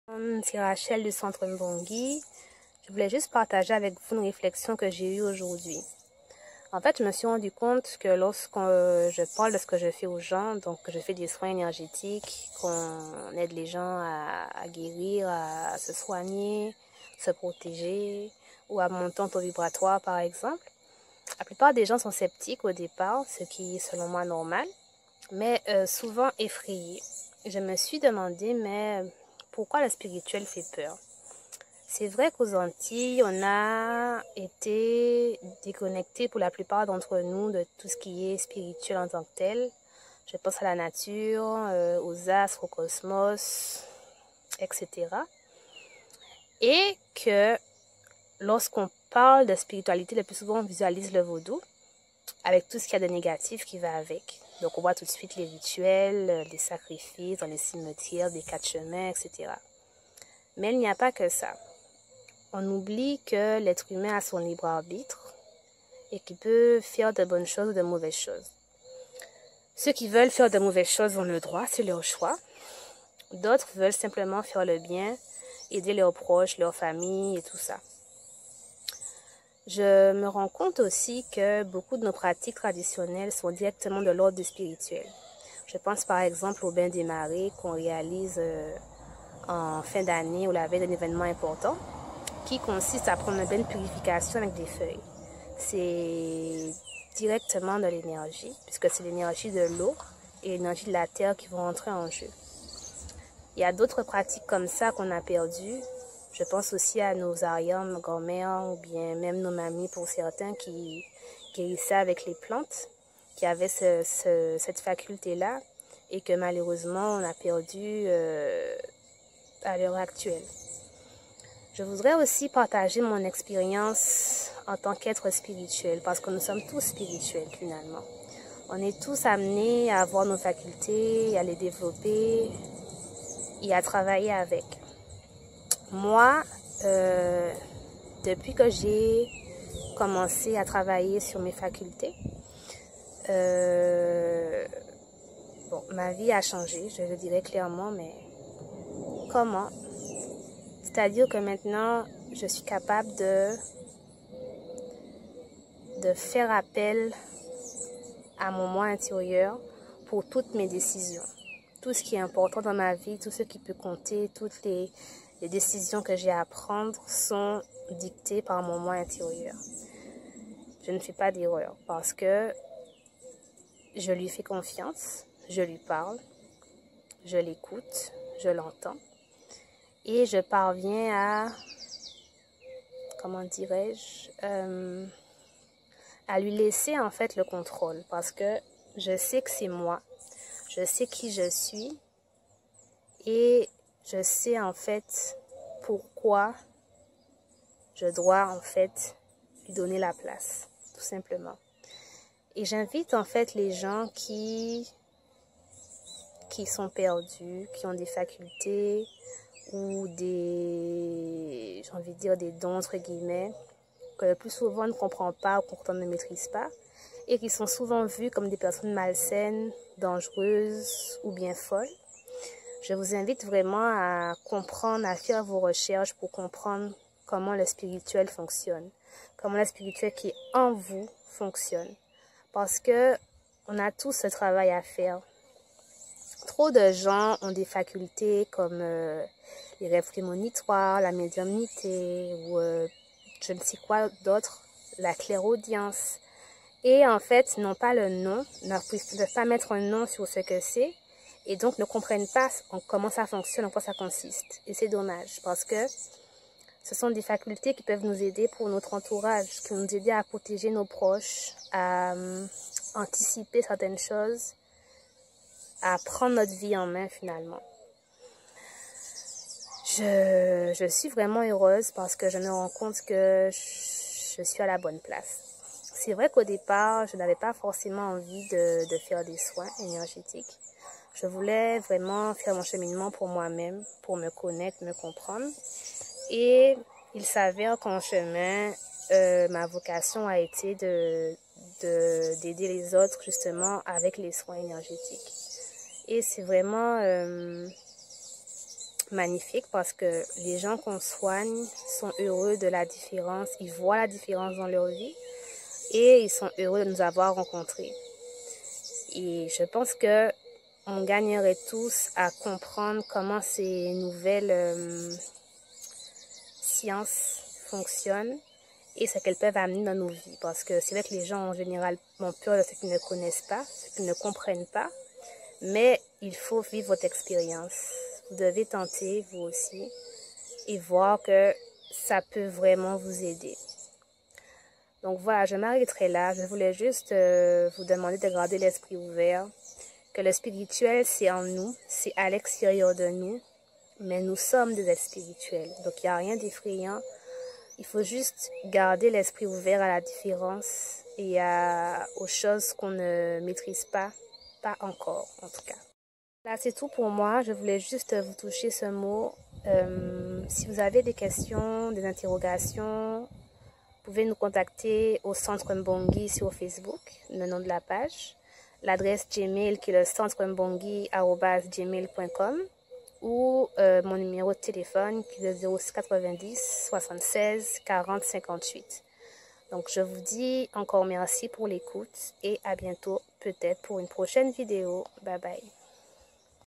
C'est Rachel du Centre Mbongi. Je voulais juste partager avec vous une réflexion que j'ai eue aujourd'hui. En fait, je me suis rendu compte que lorsque je parle de ce que je fais aux gens, donc je fais des soins énergétiques, qu'on aide les gens à guérir, à se soigner, se protéger, ou à monter en taux vibratoire par exemple. La plupart des gens sont sceptiques au départ, ce qui est selon moi normal, mais souvent effrayés. Je me suis demandé, mais pourquoi le spirituel fait peur? C'est vrai qu'aux Antilles, on a été déconnectés pour la plupart d'entre nous de tout ce qui est spirituel en tant que tel. Je pense à la nature, aux astres, au cosmos, etc. Et que lorsqu'on parle de spiritualité, le plus souvent on visualise le vaudou avec tout ce qu'il y a de négatif qui va avec. Donc on voit tout de suite les rituels, les sacrifices dans les cimetières, des quatre chemins, etc. Mais il n'y a pas que ça. On oublie que l'être humain a son libre arbitre et qu'il peut faire de bonnes choses ou de mauvaises choses. Ceux qui veulent faire de mauvaises choses ont le droit, c'est leur choix. D'autres veulent simplement faire le bien, aider leurs proches, leurs familles et tout ça. Je me rends compte aussi que beaucoup de nos pratiques traditionnelles sont directement de l'ordre du spirituel. Je pense par exemple au bain des marées qu'on réalise en fin d'année ou la veille d'un événement important, qui consiste à prendre un bain de purification avec des feuilles. C'est directement de l'énergie, puisque c'est l'énergie de l'eau et l'énergie de la terre qui vont entrer en jeu. Il y a d'autres pratiques comme ça qu'on a perdues. Je pense aussi à nos arrières, nos grand-mères, ou bien même nos mamies pour certains qui guérissaient avec les plantes, qui avaient cette faculté-là et que malheureusement on a perdu à l'heure actuelle. Je voudrais aussi partager mon expérience en tant qu'être spirituel, parce que nous sommes tous spirituels finalement. On est tous amenés à avoir nos facultés, à les développer et à travailler avec. Moi, depuis que j'ai commencé à travailler sur mes facultés, ma vie a changé, je le dirais clairement, mais comment? C'est-à-dire que maintenant, je suis capable de faire appel à mon moi intérieur pour toutes mes décisions. Tout ce qui est important dans ma vie, tout ce qui peut compter, toutes les décisions que j'ai à prendre sont dictées par mon moi intérieur. Je ne fais pas d'erreur parce que je lui fais confiance, je lui parle, je l'écoute, je l'entends et je parviens à, comment dirais-je, à lui laisser en fait le contrôle parce que je sais que c'est moi, je sais qui je suis et je sais en fait pourquoi je dois en fait lui donner la place, tout simplement. Et j'invite en fait les gens qui sont perdus, qui ont des facultés ou j'ai envie de dire des dons entre guillemets, que le plus souvent on ne comprend pas ou qu'on ne maîtrise pas, et qui sont souvent vues comme des personnes malsaines, dangereuses ou bien folles. Je vous invite vraiment à comprendre, à faire vos recherches pour comprendre comment le spirituel fonctionne, comment le spirituel qui est en vous fonctionne. Parce que on a tous ce travail à faire. Trop de gens ont des facultés comme les rêves prémonitoires, la médiumnité ou je ne sais quoi d'autre, la clairaudience. Et en fait, n'ont pas le nom, ne peuvent pas mettre un nom sur ce que c'est et donc ne comprennent pas comment ça fonctionne, en quoi ça consiste. Et c'est dommage parce que ce sont des facultés qui peuvent nous aider pour notre entourage, qui peuvent nous aider à protéger nos proches, à anticiper certaines choses, à prendre notre vie en main finalement. Je suis vraiment heureuse parce que je me rends compte que je suis à la bonne place. C'est vrai qu'au départ, je n'avais pas forcément envie de faire des soins énergétiques. Je voulais vraiment faire mon cheminement pour moi-même, pour me connaître, me comprendre. Et il s'avère qu'en chemin, ma vocation a été d'aider les autres justement avec les soins énergétiques. Et c'est vraiment magnifique parce que les gens qu'on soigne sont heureux de la différence, ils voient la différence dans leur vie et ils sont heureux de nous avoir rencontrés. Et je pense que on gagnerait tous à comprendre comment ces nouvelles sciences fonctionnent et ce qu'elles peuvent amener dans nos vies. Parce que c'est vrai que les gens en général ont peur de ce qu'ils ne connaissent pas, ce qu'ils ne comprennent pas, mais il faut vivre votre expérience. Vous devez tenter, vous aussi, et voir que ça peut vraiment vous aider. Donc voilà, je m'arrêterai là. Je voulais juste vous demander de garder l'esprit ouvert, que le spirituel, c'est en nous, c'est à l'extérieur de nous, mais nous sommes des êtres spirituels. Donc il n'y a rien d'effrayant. Il faut juste garder l'esprit ouvert à la différence et aux choses qu'on ne maîtrise pas encore en tout cas. Là, c'est tout pour moi. Je voulais juste vous toucher ce mot. Si vous avez des questions, des interrogations, vous pouvez nous contacter au Centre Mbongi sur Facebook, le nom de la page. L'adresse Gmail qui est le centrembongi@gmail.com ou mon numéro de téléphone qui est le 0690 76 40 58. Donc, je vous dis encore merci pour l'écoute et à bientôt peut-être pour une prochaine vidéo. Bye bye.